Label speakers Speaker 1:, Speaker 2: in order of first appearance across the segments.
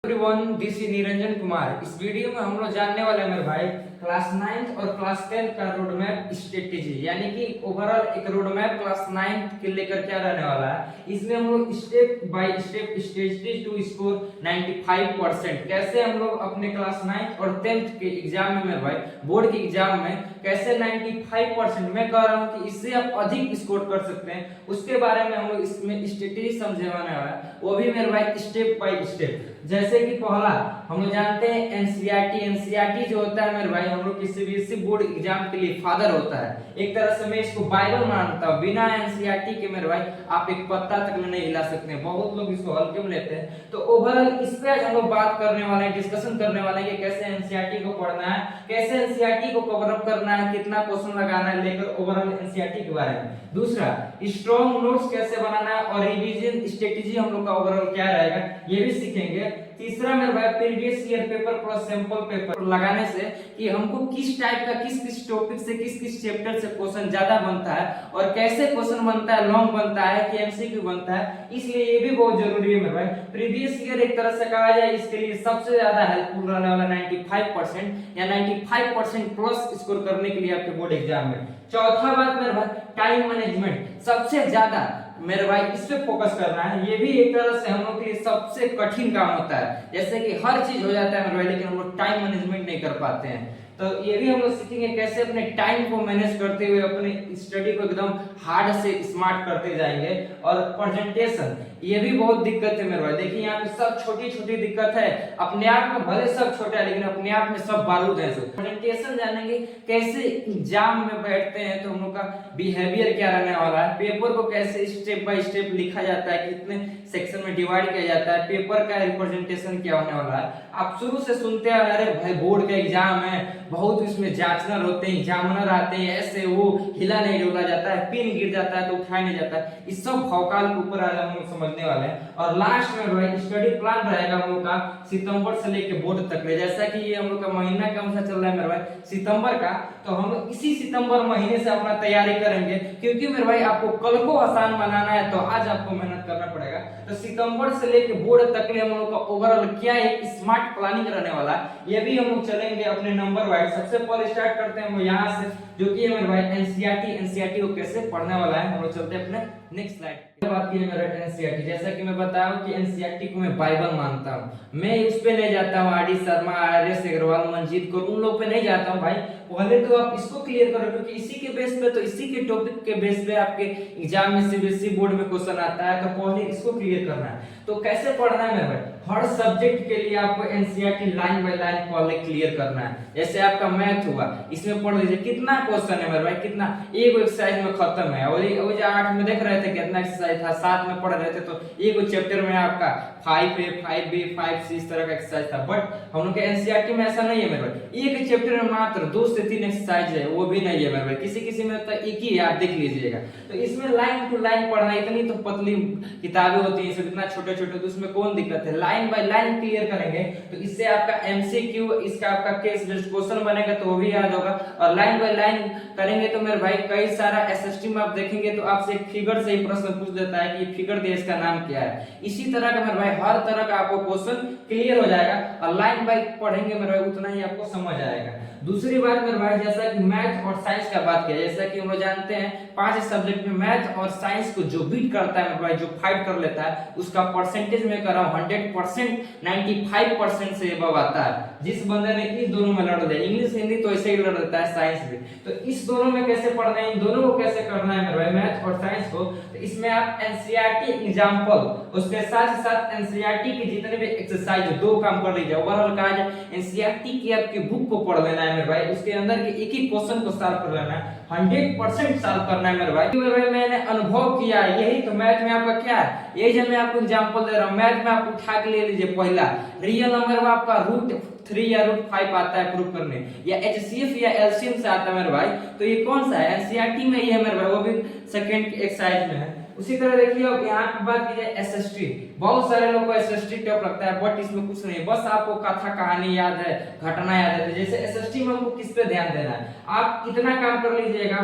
Speaker 1: Everyone, this is Niranjan Kumar. इस video में हम लोग जानने वाले हैं मेरे भाई क्लास 9 और क्लास 10 का रोड मैप स्ट्रेटेजी, यानी कि ओवरऑल एक रोड मैप क्लास 9 के लेकर क्या रहने वाला है। इसमें हम लोग step by step strategy to score 95%, कैसे हम लोग अपने क्लास 9 और 10th के एग्जाम में मेरे भाई बोर्ड के एग्जाम में कैसे 95% मैं कह रहा हूं कि इससे आप अधिक स्कोर कर सकते हैं, उसके बारे में हम लोग इसमें स्ट्रेटेजी समझाने वाला है, वो भी मेरे भाई स्टेप बाय स्टेप। जैसे कि पहला हम लोग जानते हैं एनसीईआरटी जो होता है मेरे भाई हम लोग किसी भी बोर्ड एग्जाम के लिए फादर होता है। एक तरह से मैं इसको बाइबल मानता हूं। बिना एनसीईआरटी के मेरे भाई आप एक पत्ता तक नहीं हिला सकते हैं। बहुत लोग इसको हल्के में लेते हैं। तो ओवरऑल इस पे आज हम लोग बात करने वाले हैं, डिस्कशन करने वाले हैं कि कैसे एनसीईआरटी को पढ़ना है, कैसे एनसीईआरटी को कवर अप करना है, कितना क्वेश्चन लगाना है लेकर ओवरऑल एनसीईआरटी के बारे में। दूसरा, स्ट्रॉन्ग नोट्स कैसे बनाना है और रिवीजन स्ट्रेटेजी हम लोग का ओवरऑल क्या रहेगा ये भी सीखेंगे। तीसरा मेरे भाई previous year paper plus sample paper लगाने से कि हमको किस टाइप का किस टॉपिक से किस चैप्टर से क्वेश्चन ज्यादा बनता है और कैसे क्वेश्चन बनता है, लॉन्ग बनता है कि एमसीक्यू बनता है, इसलिए ये भी बहुत जरूरी है मेरे भाई। प्रीवियस ईयर एक तरह से कहा जाए इसके लिए सबसे ज्यादा हेल्पफुल रहने वाला 95% या 95% प्लस स्कोर करने के लिए आपके बोर्ड एग्जाम में। चौथा बात मेरे भाई टाइम मैनेजमेंट, सबसे ज्यादा मेरे भाई इस पे फोकस करना है। ये भी एक तरह से हम लोग के लिए सबसे कठिन काम होता है। जैसे कि हर चीज हो जाता है मेरे भाई, लेकिन हम लोग टाइम मैनेजमेंट नहीं कर पाते हैं। तो ये भी हम लोग सीखेंगे कैसे अपने टाइम को मैनेज करते हुए अपने स्टडी को एकदम हार्ड से स्मार्ट करते जाएंगे। और प्रेजेंटेशन, ये भी बहुत दिक्कत है मेरे भाई। देखिए यहाँ पे सब छोटी छोटी दिक्कत है, अपने आप में भले सब छोटा है लेकिन अपने आप में सब बारूद है। प्रेजेंटेशन जानेंगे कैसे एग्जाम में बैठते हैं तो हम लोग का बिहेवियर क्या रहने वाला है, पेपर को कैसे स्टेप बाय स्टेप लिखा जाता है, कितने सेक्शन में डिवाइड किया जाता है, पेपर का रिप्रेजेंटेशन क्या होने वाला है। आप शुरू से सुनते आ रहे हैं भाई बोर्ड का एग्जाम है, बहुत इसमें जांचनर होते हैं, एग्जामिनर आते हैं, ऐसे वो हिला नहीं डोला जाता है, पिन गिर जाता है तो उठाया नहीं जाता है। इस सब भौकाल के ऊपर आज हम लोग समझने वाले हैं। और लास्ट में भाई स्टडी प्लान रहेगा हम लोग का सितंबर से लेकर बोर्ड तक ले। जैसा कि ये हम लोग का महीना कौन सा चल रहा है मेरे भाई, सितंबर का, तो हम लोग इसी सितंबर महीने से अपना तैयारी करेंगे, क्योंकि मेरे भाई आपको कल को आसान बनाना है तो आज आपको मेहनत करना पड़ेगा। तो सितंबर से लेकर बोर्ड तक ले हम लोग का ओवरऑल क्या एक स्मार्ट प्लानिंग रहने वाला है, ये भी हम लोग चलेंगे अपने नंबर वाइज। सबसे पहले स्टार्ट करते हैं वो यहाँ से, जो कि मेरे भाई एनसीईआरटी को कैसे पढ़ने वाला है। हम लोग चलते हैं अपने नेक्स्ट स्लाइड। बात की मेरा एनसीईआरटी, जैसा कि मैं बताया कि एनसीईआरटी को मैं बाइबल मानता हूं। मैं उस पे नहीं जाता हूं R D Sharma, R S. Agarwal, Manjeet Kaur, उन लोग पे नहीं जाता हूं भाई। पहले तो आप इसको क्लियर करो, क्योंकि इसी के बेस पे, तो इसी के टॉपिक के बेस पे आपके एग्जाम में सीबीएसई बोर्ड में क्वेश्चन आता है, तो पहले इसको क्लियर करना है। तो कैसे पढ़ना है मेरे भाई, हर सब्जेक्ट के लिए आपको एनसीईआरटी लाइन बाय लाइन पहले क्लियर करना है। जैसे आपका मैथ हुआ, इसमें पढ़ लीजिए कितना क्वेश्चन है मेरे भाई, कितना एक एक्सरसाइज में खत्म है। और वो जो 8 में देख रहे थे कितना एक्सरसाइज था, 7 में पढ़ रहे थे तो एक चैप्टर में आपका 5A 5B 5C इस तरह का एक्सरसाइज था। बट हम लोग के एनसीईआरटी में ऐसा नहीं है मेरे भाई, एक चैप्टर में मात्र 2 से 3 एक्सरसाइज है, वो भी नहीं है मेरे भाई। किसी में तो एक ही है, आप देख लीजिएगा। तो इसमें लाइन टू लाइन पढ़ना, इतनी तो पतली किताबें होती है, सब इतना छोटे छोटे, तो उसमें कौन दिक्कत है। लाइन बाय लाइन क्लियर करेंगे तो इससे आपका एमसीक्यू, इसका आपका केस बेस्ड क्वेश्चन बनेगा तो वो भी याद होगा। और लाइन बाय लाइन करेंगे तो मेरे भाई कई सारा एसएसटी में आप देखेंगे तो आपसे एक फिगर से ही प्रश्न पूछ देता है कि ये फिगर दे, इसका नाम क्या है। इसी तरह का मेरे भाई हर तरह का आपको क्वेश्चन क्लियर हो जाएगा, और लाइन बाय पढ़ेंगे मेरे भाई उतना ही आपको समझ आएगा। दूसरी बात मेरे भाई, जैसा कि मैथ और साइंस का बात किया, जैसा कि हम लोग जानते हैं 5 सब्जेक्ट में मैथ और साइंस को जो बीट करता है मेरे भाई, जो फाइट कर लेता है, उसका परसेंटेज में कर रहा हूं 100%, 95% से अबव आता है। जिस बंदे ने इस दोनों में लड़ लिया, इंग्लिश हिंदी तो ऐसे ही लड़ लेता है, साइंस भी। तो इस दोनों में कैसे पढ़ना है, इन दोनों को कैसे करना है मेरे भाई, मैथ और साइंस को, तो इसमें आप एनसीईआरटी एग्जांपल, उसके साथ साथ एनसीईआरटी के जितने भी एक्सरसाइज, 2 काम कर लीजिए। ओवरऑल कहा जाए एनसीईआरटी की आपकी बुक को पढ़ लेना है मेरे भाई, उसके अंदर के एक ही क्वेश्चन को सॉल्व कर लेना है, 100% सॉल्व करना है मेरे भाई। मेरे भाई मैंने अनुभव किया है यही। तो मैथ में आपका क्या है, यही जो मैं आपको एग्जांपल दे रहा हूं। मैथ में आप उठा के ले लीजिए, पहला रियल नंबर में आपका √3 या √5 आता है प्रूव करने, या एचसीएफ या एलसीएम से आता है मेरे भाई। तो ये कौन सा है, एनसीईआरटी में ही है मेरे भाई, वो भी सेकंड एक्सरसाइज में है। उसी तरह देखिए अब यहाँ की बात की जाए एसएसटी, बहुत सारे लोगों को एसएसटी टफ लगता है, बट इसमें कुछ नहीं, बस आपको कथा कहानी याद है, घटना याद है। जैसे एसएसटी में हमको किस पे ध्यान देना है, आप इतना काम कर लीजिएगा,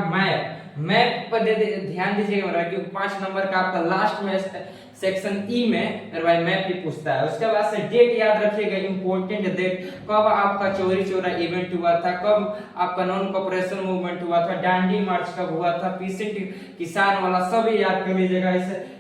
Speaker 1: मैप पर ध्यान दीजिएगा मेरा, क्योंकि 5 नंबर का आपका लास्ट में सेक्शन ई में मेरे भाई मैप ही पूछता है। उसके बाद से डेट याद रखिएगा, इंपॉर्टेंट डेट, कब आपका चोरी चोरा इवेंट हुआ था, कब आपका नॉन कॉपरेशन मूवमेंट हुआ था, डांडी मार्च कब हुआ था, पीसेंट किसान वाला सब याद कर लीजिएगा।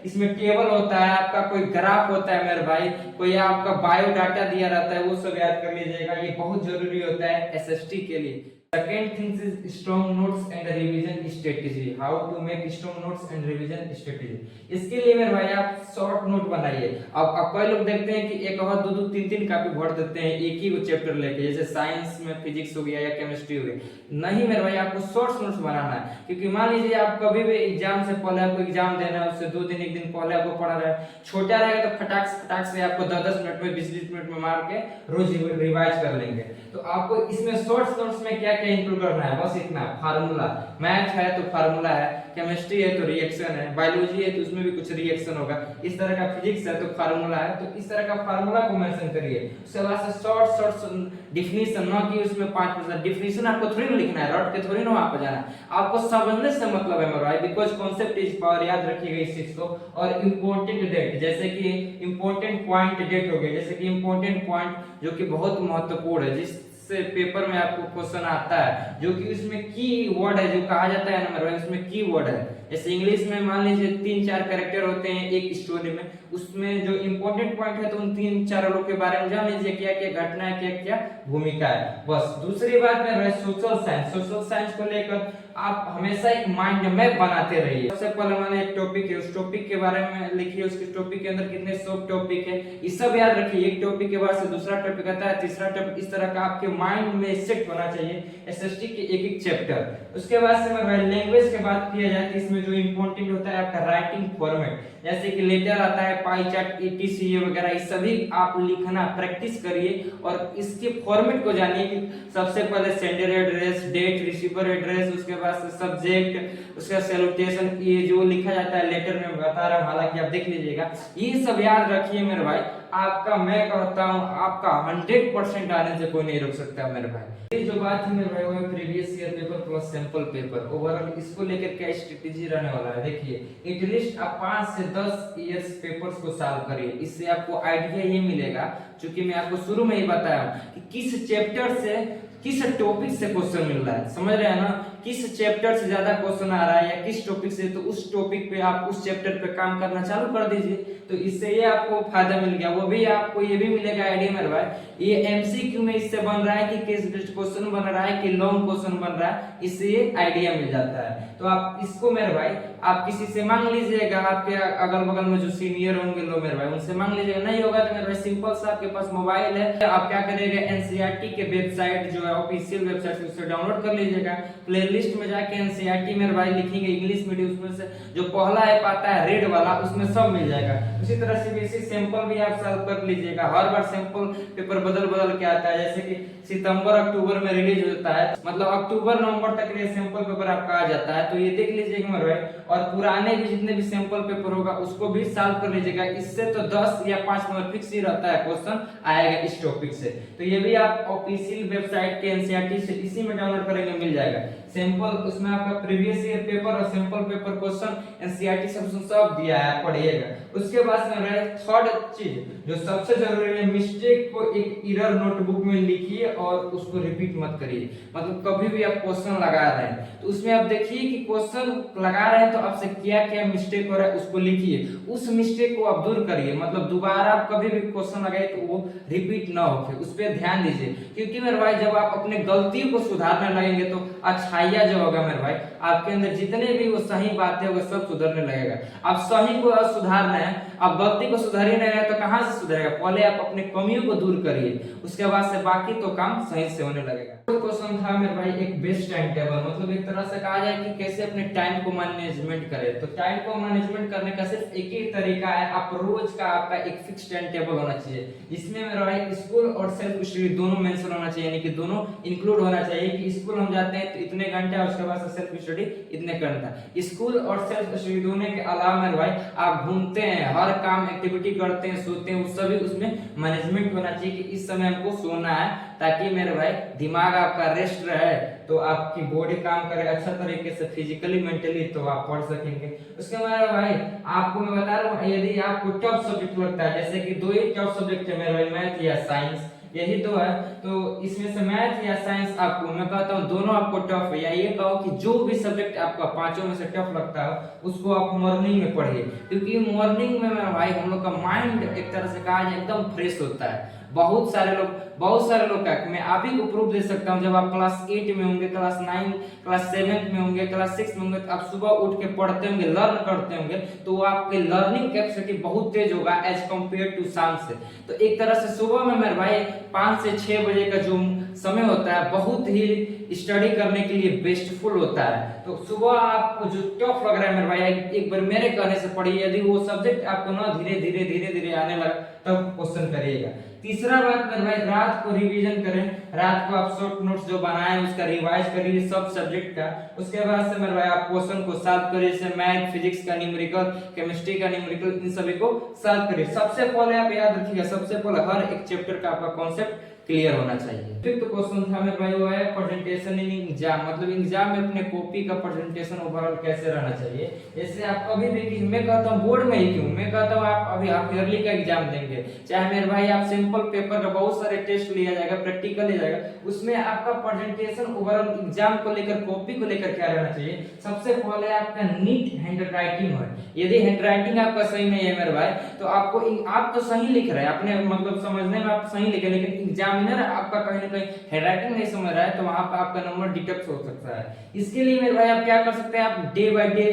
Speaker 1: इसमें टेबल होता है आपका, कोई ग्राफ होता है मेरे भाई, कोई आपका बायो डाटा दिया रहता है, वो सब याद कर लीजिएगा, ये बहुत जरूरी होता है एसएसटी के लिए। Second thing is strong notes and revision strategy. How to make strong notes and revision strategy. इसके लिए मेरे भाई आप शॉर्ट नोट बनाइए। अब कई लोग देखते हैं कि एक और दो दो तीन तीन कॉपी भर देते हैं एक ही वो चैप्टर लेके, जैसे साइंस में फिजिक्स हो गया या केमिस्ट्री हो गई। नहीं मेरे भाई, आपको शॉर्ट नोट्स बनाना है, क्योंकि मान लीजिए आप कभी भी एग्जाम से पहले आपको एग्जाम देना है, उससे 2 दिन 1 दिन पहले आपको पढ़ा रहा है, छोटा रहेगा तो फटाक से आपको 10-10 मिनट में 20-20 मिनट में मार के रोज रिवाइज कर लेंगे। तो आपको इसमें शॉर्ट नोट्स में क्या क्या इंक्लूड करना है, बस इतना। फार्मूला, मैथ है तो फार्मूला है, केमिस्ट्री है तो रिएक्शन है, बायोलॉजी है तो उसमें भी कुछ रिएक्शन होगा, इस तरह का फिजिक्स है तो फार्मूला है, तो इस तरह का फार्मूला को मेंशन करिए। उसके बाद से शॉर्ट डिफिनीशन, ना कि उसमें 5% डिफिनीशन आपको थोड़ी ना लिखना है, रट के थोड़ी ना वहां पे जाना है, आपको समझने से मतलब है मेरा भाई, बिकॉज़ कांसेप्ट इज पावर, याद रखिएगा इस चीज को। और इंपॉर्टेंट डेट, जैसे कि इंपॉर्टेंट पॉइंट डेट हो गया, जैसे कि इंपॉर्टेंट पॉइंट जो कि बहुत महत्वपूर्ण है, जिस से पेपर में आपको क्वेश्चन आता है, जो कि उसमें की वर्ड है, जो कहा जाता है ना मेरे भाई, उसमें की वर्ड है। जैसे इंग्लिश में मान लीजिए 3-4 कैरेक्टर होते हैं एक स्टोरी में, उसमें जो इंपॉर्टेंट पॉइंट है तो उन 3-4 लोग के बारे में जान लीजिए, क्या क्या घटना है, क्या क्या भूमिका है, बस। दूसरी बात में सोशल साइंस को लेकर आप हमेशा एक माइंड मैप बनाते रहिए। सबसे पहले मैंने एक टॉपिक है, उस टॉपिक के बारे में लिखिए, उसके टॉपिक के अंदर कितने सब टॉपिक है, ये सब याद रखिए। एक टॉपिक के बाद से दूसरा टॉपिक आता है, तीसरा टॉपिक, इस तरह का आपके माइंड में सेट होना चाहिए एसएसटी के एक एक चैप्टर। उसके बाद से मैं लैंग्वेज की बात किया जाए तो इसमें जो इंपॉर्टेंट होता है आपका राइटिंग फॉर्मेट, जैसे कि लेटर आता है, पाई चार्ट, ईटीसी वगैरह, ये सभी आप लिखना प्रैक्टिस करिए और इसके फॉर्मेट को जानिए कि सबसे पहले sender address, date, receiver address, उसके बाद से सब्जेक्ट, उसका सैल्यूटेशन, ये जो लिखा जाता है लेटर में बता रहा हूं, हालांकि आप देख लीजिएगा, ये सब याद रखिए मेरे भाई। आपका, मैं कहता हूं, आपका 100% आने से कोई नहीं रोक सकता मेरे भाई। ये जो बात है मेरे भाई वो है previous year paper plus sample paper. Overall इसको लेकर क्या स्ट्रेटेजी रहने वाला है, देखिए एटलीस्ट आप 5 से 10 ईयर्स पेपर्स को सॉल्व करिए, इससे आपको आइडिया ये मिलेगा, क्योंकि मैं आपको शुरू में ही बताया कि किस चैप्टर से, किस टॉपिक से क्वेश्चन मिल रहा है, समझ रहे हैं ना, किस चैप्टर से ज्यादा क्वेश्चन आ रहा है या किस टॉपिक से, तो उस टॉपिक पे आप उस चैप्टर पे काम करना चालू कर दीजिए, तो इससे ये आपको फायदा मिल गया। वो भी आपको ये भी मिलेगा आइडिया मेरे भाई, ये एमसीक्यू में इससे बन रहा है कि केस बेस्ड क्वेश्चन बन रहा है कि लॉन्ग क्वेश्चन बन रहा है, इससे ये आइडिया मिल जाता है। तो आप इसको मेरे भाई आप किसी से मांग लीजिएगा, आपके अगल बगल में जो सीनियर होंगे लो मेरे भाई, उनसे मांग लीजिएगा। नहीं होगा तो मेरे भाई सिंपल सा आपके पास मोबाइल है, आप क्या करिएगा, एनसीईआरटी के वेबसाइट जो है ऑफिशियल वेबसाइट, उससे डाउनलोड कर लीजिएगा, प्लेलिस्ट में जाके एनसीईआरटी मेरे भाई लिखेंगे इंग्लिश मीडियम, उसमें से जो पहला ऐप आता है रेड वाला, उसमें सब मिल जाएगा। उसी तरह से बेसिक सैंपल भी आप सॉल्व कर लीजिएगा, हर बार सैंपल पेपर बदल बदल के आता है, जैसे कि सितंबर अक्टूबर में रिलीज होता है, मतलब अक्टूबर नवंबर तक के सैंपल पेपर आपका आ जाता है, तो ये देख लीजिएगा मेरे भाई। और पुराने भी जितने भी सैंपल पेपर होगा उसको भी सॉल्व कर लीजिएगा, इससे तो 10 या 5 नंबर फिक्स ही रहता है क्वेश्चन आएगा इस टॉपिक से। तो ये भी आप ऑफिशियल वेबसाइट के एनसीईआरटी से इसी में डाउनलोड करेंगे, मिल जाएगा सैंपल, उसमें आपका प्रीवियस ईयर पेपर और सैंपल पेपर क्वेश्चन एनसीईआरटी सब दिया है, पढ़िएगा। उसके बाद में थर्ड चीज जो सबसे जरूरी है, मिस्टेक को एक एरर नोटबुक में लिखिए और उसको रिपीट मत करिए। मतलब कभी भी आप क्वेश्चन लगा रहे हैं तो उसमें आप देखिए कि क्वेश्चन लगा रहे हैं तो आपसे क्या क्या मिस्टेक हो रहा है उसको लिखिए, उस मिस्टेक को आप दूर करिए। मतलब दोबारा आप कभी भी क्वेश्चन लगाए तो वो रिपीट ना हो, उस पर ध्यान दीजिए, क्योंकि मेरे भाई जब आप अपने गलतियों को सुधारने लगेंगे तो अच्छाइयां जो होगा मेरे भाई, आपके अंदर जितने भी वो सही बातें होगा सब सुधरने लगेगा। आप सही को सुधारना है, आप गलती को सुधार ही नहीं रहे तो कहां से सुधरेगा। पहले आप अपने कमियों को दूर करिए, उसके बाद से बाकी तो काम सही से होने लगेगा। तो क्वेश्चन था मेरे भाई एक बेस्ट टाइम टेबल, मतलब एक तरह से कहा जाए कि कैसे अपने टाइम को मैनेजमेंट करें। तो टाइम को मैनेजमेंट करने का सिर्फ एक ही तरीका है, आप रोज का आपका एक फिक्स टाइम टेबल होना चाहिए, जिसमें मेरा भाई स्कूल और सेल्फ स्टडी दोनों मेंशन होना चाहिए, यानी कि दोनों इंक्लूड होना चाहिए कि स्कूल हम जाते हैं तो इतने घंटा, उसके बाद सेल्फ स्टडी इतने घंटा। स्कूल और सेल्फ स्टडी दोनों के अलावा मेरे भाई आप घूमते हैं, हर काम एक्टिविटी करते हैं, सोते हैं, सभी उसमें मैनेजमेंट होना चाहिए कि इस समय हमको सोना है, ताकि मेरे भाई दिमाग आपका रेस्ट रहे, तो आपकी बॉडी काम करे अच्छा तरीके से फिजिकली मेंटली, तो आप पढ़ सकेंगे। उसके बाद भाई आपको मैं बता रहा हूँ, यदि आपको टफ सब्जेक्ट लगता है, जैसे कि दो ही टफ सब्जेक्ट है मेरे भाई, मैथ या साइंस, यही दो है, तो इसमें से मैथ या साइंस आपको मैं कहता हूँ दोनों आपको टफ है, या ये कहो कि जो भी सब्जेक्ट आपका पांचों में से टफ लगता है उसको आप मॉर्निंग में पढ़िए, क्योंकि मॉर्निंग में मेरा भाई हम लोग का माइंड एक तरह से कहा जाए एकदम फ्रेश होता है। बहुत सारे लोग का मैं आप ही को प्रूफ दे सकता हूँ, जब आप क्लास 8 में होंगे, क्लास 9, क्लास 7 में होंगे, क्लास 6 में होंगे, तो आप सुबह उठ के पढ़ते होंगे, लर्न करते होंगे, तो आपके लर्निंग कैपेसिटी बहुत तेज होगा एज कम्पेयर टू शाम से। तो एक तरह से सुबह में मेरे भाई 5 से 6 बजे का जो समय होता है बहुत ही स्टडी करने के लिए बेस्टफुल होता है। तो सुबह आपको जो टफ लग रहा है मेरे भाई, एक बार मेरे कहने से पढ़िए, यदि वो सब्जेक्ट आपको ना धीरे धीरे आने लगा तब क्वेश्चन करिएगा। तीसरा बात मेरे भाई, रात को रिवीजन करें, रात को आप शॉर्ट नोट्स जो बनाए उसका रिवाइज करिए सब सब्जेक्ट का। उसके बाद से मेरे भाई आप क्वेश्चन को सॉल्व करिए, जैसे मैथ, फिजिक्स का न्यूमेरिकल, केमिस्ट्री का न्यूमेरिकल, इन सभी को सॉल्व करिए। सबसे पहले आप याद रखिएगा, सबसे पहले हर एक चैप्टर का आपका कॉन्सेप्ट क्लियर होना चाहिए। फिफ्थ क्वेश्चन था मेरे भाई वो है प्रेजेंटेशन इन एग्जाम, मतलब एग्जाम में अपने कॉपी का प्रेजेंटेशन ओवरऑल कैसे रहना चाहिए। जैसे आप कभी भी, मैं कहता हूँ बोर्ड में ही क्यों, मैं कहता हूँ आप अभी आप ईयरली का एग्जाम देंगे, चाहे मेरे भाई आप सिंपल पेपर का बहुत सारे टेस्ट लिया जाएगा, प्रैक्टिकल लिया जाएगा, उसमें आपका प्रेजेंटेशन ओवरऑल एग्जाम को लेकर, कॉपी को लेकर क्या रहना चाहिए। सबसे पहले आपका नीट हैंड राइटिंग है, यदि हैंड राइटिंग आपका सही नहीं है मेरे भाई, तो आपको आप तो सही लिख रहे हैं अपने मतलब समझने में आप सही लिखे, लेकिन एग्जामिनर आपका कहीं ना कहीं हैंड राइटिंग नहीं समझ रहा है, तो वहां पर आपका नंबर डिडक्ट हो सकता है। इसके लिए मेरे भाई आप क्या कर सकते हैं, आप डे बाय डे,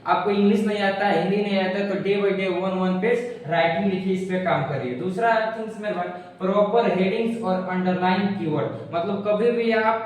Speaker 1: आपको इंग्लिश नहीं आता है, हिंदी नहीं आता है, तो day by day 1 page writing लिखिए, इस पे काम करिए। दूसरा थिंग्स मेरे भाई, प्रॉपर हेडिंग्स और अंडरलाइन कीवर्ड, मतलब कभी भी आप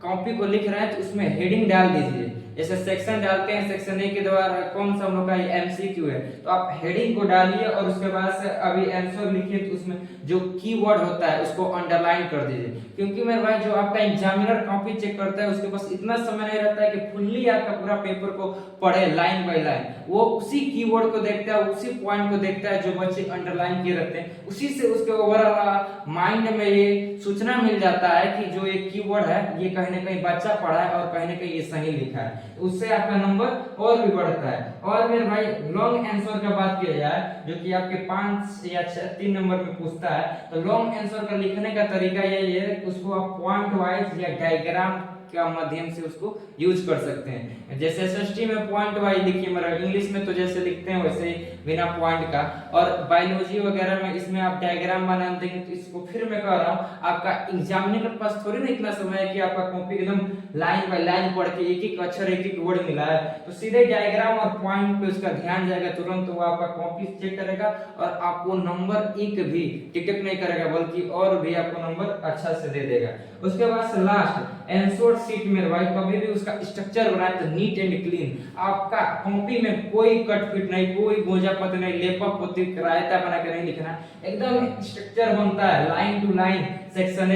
Speaker 1: कॉपी को लिख रहे हैं तो उसमें हेडिंग डाल दीजिए। जैसे सेक्शन डालते हैं, सेक्शन ए के द्वारा कौन सा हम लोग का एमसीक्यू है, तो आप हेडिंग को डालिए और उसके बाद से अभी आंसर लिखिए, तो उसमें जो कीवर्ड होता है उसको अंडरलाइन कर दीजिए। क्योंकि मेरे भाई जो आपका एग्जामिनर कॉपी चेक करता है उसके पास इतना समय नहीं रहता है कि फुल्ली आपका पूरा पेपर को पढ़े लाइन बाय लाइन, वो उसी कीवर्ड को देखता है, उसी पॉइंट को देखता है जो बच्चे अंडरलाइन किए रहते हैं, उसी से उसके ओवरऑल माइंड में ये सूचना मिल जाता है कि जो ये कीवर्ड है ये कहीं ना कहीं बच्चा पढ़ा है और कहीं ना कहीं ये सही लिखा है, उससे आपका नंबर और भी बढ़ता है। और मेरे भाई लॉन्ग आंसर का बात किया जाए, जो कि आपके 5 या 3 नंबर में पूछता है, तो लॉन्ग आंसर का लिखने का तरीका यही है, उसको आप पॉइंट वाइज या डायग्राम का माध्यम से उसको यूज कर सकते हैं। जैसे एसएसटी में पॉइंट वाइज लिखिए, मतलब इंग्लिश में तो जैसे लिखते हैं वैसे बिना पॉइंट का, और बायोलॉजी वगैरह में इसमें आप डायग्राम बना देंगे। तो इसको फिर मैं कह रहा हूँ, आपका एग्जामिनर के पास थोड़ी ना इतना समय है कि आपका कॉपी एकदम लाइन बाय लाइन पढ़ के एक एक अक्षर एक एक वर्ड मिला है, तो सीधे डायग्राम और पॉइंट पे उसका ध्यान जाएगा तुरंत, वो आपका कॉपी चेक करेगा और आपको नंबर एक भी डिटेक्ट नहीं करेगा, बल्कि और भी आपको नंबर अच्छा से दे देगा। उसके बाद से लास्ट आंसर शीट में भाई कभी भी उसका स्ट्रक्चर बनाए तो नीट एंड क्लीन, आपका कॉपी में कोई कट फिट नहीं, कोई गोंजा पत्ती नहीं, लेपा पोती रायता बना के नहीं लिखना, एकदम स्ट्रक्चर बनता है line to line. Section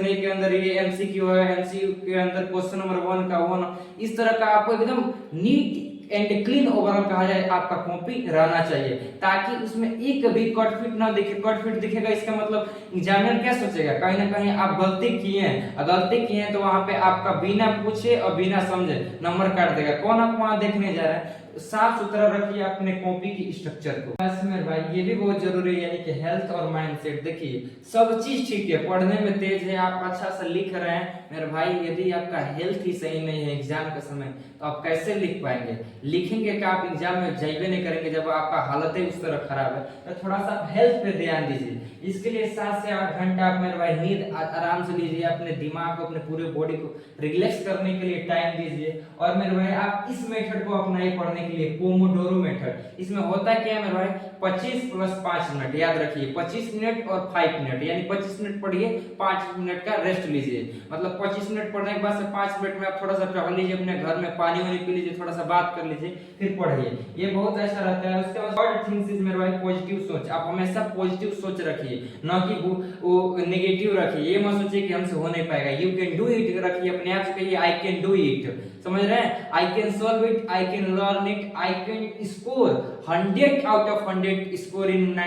Speaker 1: A के अंदर ये एमसीक्यू है, एमसीक्यू के अंदर क्वेश्चन नंबर 1 का 1, इस तरह का आपको एकदम नीट एंड क्लीन ओवरऑल कहा जाए आपका कॉपी रहना चाहिए, ताकि उसमें एक भी कट फिट ना दिखे। कट फिट दिखेगा इसका मतलब एग्जामिनर क्या सोचेगा, कहीं ना कहीं आप गलती किए हैं, और गलती किए हैं तो वहां पे आपका बिना पूछे और बिना समझे नंबर काट देगा। कौन आप वहां देखने जा रहा है, साफ सुथरा रखिए अपने कॉपी की स्ट्रक्चर को। मेरे भाई ये भी बहुत जरूरी है, यानी कि हेल्थ और माइंडसेट। देखिए सब चीज ठीक है, पढ़ने में तेज है, आप अच्छा से लिख रहे हैं मेरे भाई, यदि आपका हेल्थ ही सही नहीं है एग्जाम के समय, तो आप कैसे लिख पाएंगे। लिखेंगे कि आप एग्जाम में जाइबे नहीं करेंगे जब आपका हालत ही उस तरह खराब है। तो थोड़ा सा हेल्थ पे ध्यान दीजिए। इसके लिए 7 से 8 घंटा आप मेरे भाई नींद आराम से लीजिए, अपने दिमाग को, अपने पूरे बॉडी को रिलैक्स करने के लिए टाइम दीजिए। और मेरे भाई आप इस मेथड को अपनाइए पढ़ने के लिए, पोमोडोरो मेथड। इसमें होता क्या है मेरे भाई, 25 प्लस 5 मिनट, याद रखिए 25 मिनट और 5 मिनट, यानी 25 मिनट पढ़िए, 5 मिनट का रेस्ट लीजिए। मतलब 25 मिनट पढ़ने के बाद से 5 मिनट में आप थोड़ा सा टहल लीजिए, अपने घर में पानी वानी पी लीजिए, थोड़ा सा बात कर लीजिए, फिर पढ़िए, ये बहुत अच्छा रहता है। उसके बाद थर्ड थिंग्स इज मेरे भाई पॉजिटिव सोच। आप हमेशा पॉजिटिव सोच रखिए, ना कि वो नेगेटिव रखिए। ये मत सोचिए कि हमसे हो नहीं पाएगा, यू कैन डू इट रखिए, अपने आप से कहिए आई कैन डू इट, समझ रहे हैं, I can solve it, I can learn it, I can score 100 out of 100 score in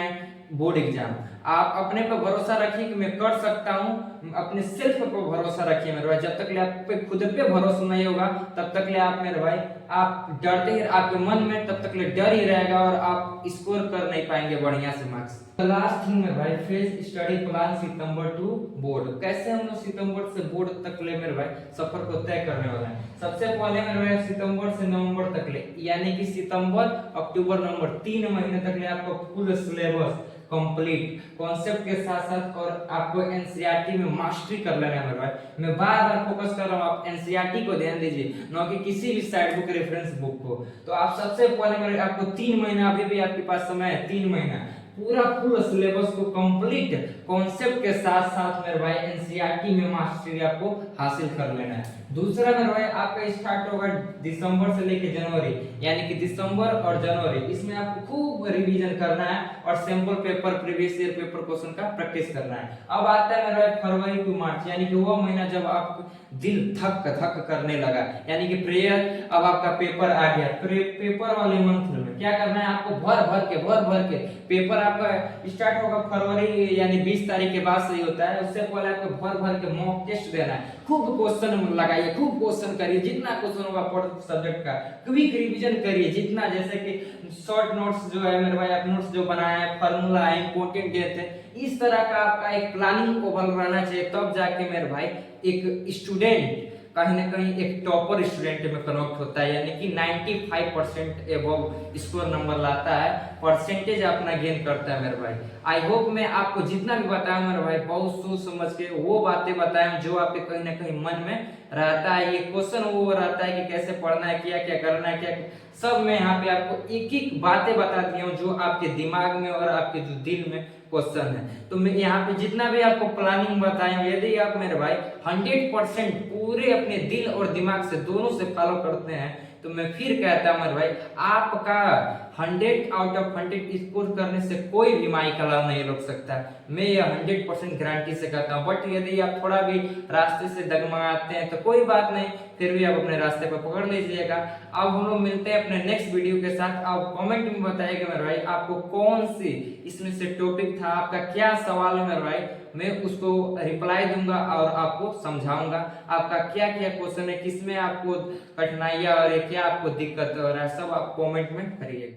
Speaker 1: board exam. आप अपने पर भरोसा रखिए कि मैं कर सकता हूं, अपने सेल्फ पर भरोसा रखिए मेरे भाई। जब तक ले आप पे खुद पे भरोसा नहीं होगा तब तक ले आप मेरे भाई आप डरते ही, आपके मन में तब तक ले डर ही रहेगा और आप स्कोर कर नहीं पाएंगे बढ़िया से मार्क्स। लास्ट थिंग मेरे भाई, फेज स्टडी प्लान सितंबर टू बोर्ड। कैसे हम लोग सितंबर से बोर्ड तक ले मेरे भाई सफर को तय करने वाले हैं। सबसे पहले मेरे भाई सितंबर से नवंबर तक ले, यानी कि सितंबर अक्टूबर नवंबर 3 महीने तक ले आपको फुल सिलेबस कंप्लीट कॉन्सेप्ट के साथ साथ और आपको एनसीईआरटी में मास्टरी कर लेना है मेरे भाई। मैं बार बार फोकस कर रहा हूँ, आप एनसीईआरटी को ध्यान दीजिए, न कि किसी भी साइड बुक रेफरेंस बुक को। तो आप सबसे पहले मेरे आपको 3 महीना, अभी भी आपके पास समय है 3 महीना, पूरा फुल सिलेबस को कंप्लीट कॉन्सेप्ट के साथ साथ मेरे भाई एनसीईआरटी में मास्टरी आपको हासिल कर लेना है। दूसरा मेरे भाई आपका स्टार्ट होगा दिसंबर से लेके जनवरी, यानी कि दिसंबर और जनवरी, इसमें आपको खूब रिवीजन करना है और sample paper, previous year paper question का प्रैक्टिस करना है। अब आता है मेरे भाई फरवरी टू मार्च, यानी कि वो महीना जब आप दिल धक धक करने लगा, यानी कि प्रेयर, अब आपका पेपर आ गया। पेपर वाले मंथ में क्या करना है आपको, भर भर के पेपर आपका स्टार्ट होगा फरवरी, यानी 20 तारीख के बाद से ही होता है। उससे पहले आपको भर के मॉक टेस्ट देना है, खूब क्वेश्चन लगाइए, खूब क्वेश्चन करिए, जितना क्वेश्चन होगा पर सब्जेक्ट का क्विक रिवीजन करिए जितना, जैसे कि शॉर्ट नोट्स जो है मेरे भाई, आप नोट्स जो बनाए हैं, फार्मूला है, इंपॉर्टेंट डेट है, इस तरह का आपका एक प्लानिंग ओवल रहना चाहिए। तब जाके मेरे भाई एक स्टूडेंट कहीं ना कहीं एक टॉपर स्टूडेंट में कन्वर्ट होता है, यानी कि 95% एबव स्कोर नंबर लाता है, परसेंटेज अपना गेन करता है मेरे भाई। आई होप मैं आपको जितना भी बताया मेरे भाई बहुत सोच समझ के वो बातें बताया जो आपके कहीं ना कहीं मन में रहता है। ये क्वेश्चन वो रहता है कि कैसे पढ़ना है, क्या क्या करना है, क्या सब मैं यहाँ पे आपको एक एक बातें बता दिया हूँ जो आपके दिमाग में और आपके जो दिल में क्वेश्चन है। तो मैं यहाँ पे जितना भी आपको प्लानिंग बताया हूँ, यदि आप मेरे भाई 100% पूरे अपने दिल और दिमाग से दोनों से फॉलो करते हैं तो मैं फिर कहता हूँ मेरे भाई आपका 100 आउट ऑफ 100 स्कोर करने से कोई भी माई कलाम नहीं रोक सकता। मैं ये 100% गारंटी से कहता हूँ। बट यदि आप थोड़ा भी रास्ते से डगमगाते हैं तो कोई बात नहीं, फिर भी आप अपने रास्ते पर पकड़ लीजिएगा। अब हम लोग मिलते हैं अपने नेक्स्ट वीडियो के साथ। आप कमेंट में बताइएगा मेरे भाई आपको कौन सी इसमें से टॉपिक था, आपका क्या सवाल है मेरे भाई, मैं उसको रिप्लाई दूंगा और आपको समझाऊंगा आपका क्या क्या क्वेश्चन है, किसमें आपको कठिनाइयां और क्या आपको दिक्कत हो रहा है, सब आप कमेंट में करिए।